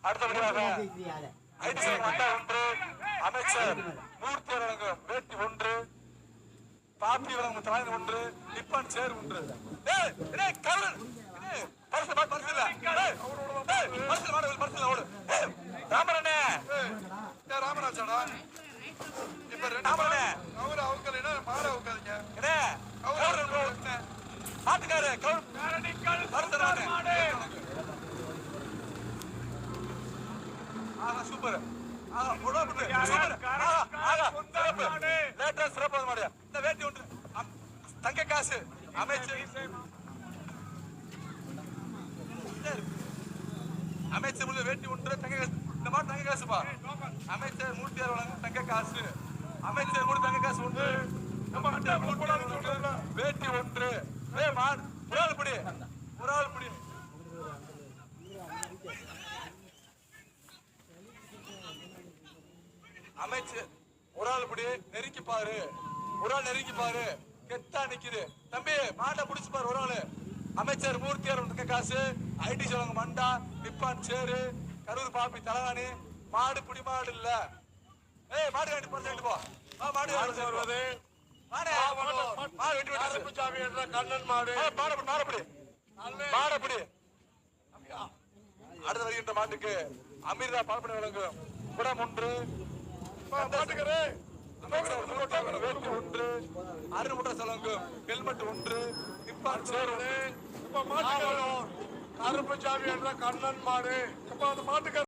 அடுத்தபடியாக ஐடிசி மண்டா 1, அமைச்சர் மூர்த்தி வழங்கும் வேட்டி 1, பாப்பி வழங்கும் தலைவர் 1, நிப்பான் சேர் 1. ராமராஜாடா இப்ப ராமரே அவரு அவங்க என்ன மாற உட்காருங்க பாத்துக்காரு சூப்பர் சிறப்பாக மாடியா இந்த வேட்டி ஒன்று தங்க காசு அமைச்சர் அமைச்சர் வேட்டி ஒன்று தங்க காசு இந்த மாதிரி தங்க காசுப்பா அமைச்சர் மூர்த்தியார் வழங்கும் தங்க காசு அமைச்சர் கூட தங்க காசு ஒன்று வேட்டி ஒன்று ஒரு ஆள் பிடி அமைச்சர் ஒரு ஆள் பிடி நெருக்கி பாரு கெத்தா நிக்குது தம்பி மாட்டை புடிச்சு பாரு ஒரு ஆளு அமைச்சர் மூர்த்தியார் தங்க காசு ஐடி சொல்லுங்க மண்டா நிப்பான் சேரு கரூர் பாப்பி தலகாணி மாடு புடி மாடு இல்ல மாடு வேண்டி பறிச்சுட்டு போ மாடு வருவது கண்ணன் மாடு மாடப்படி அடுத்த வருகின்ற மாட்டுக்கு அமீர்தா பால்பனை வழங்கும் குடம் 1 வேட்டி 1 அருமுட்டை வழங்கும் ஹெல்மெட் 1 நிப்பான் சேர் 1 கருப்புசாமி என்ற கண்ணன் மாடு. இப்ப அந்த மாட்டுக்கு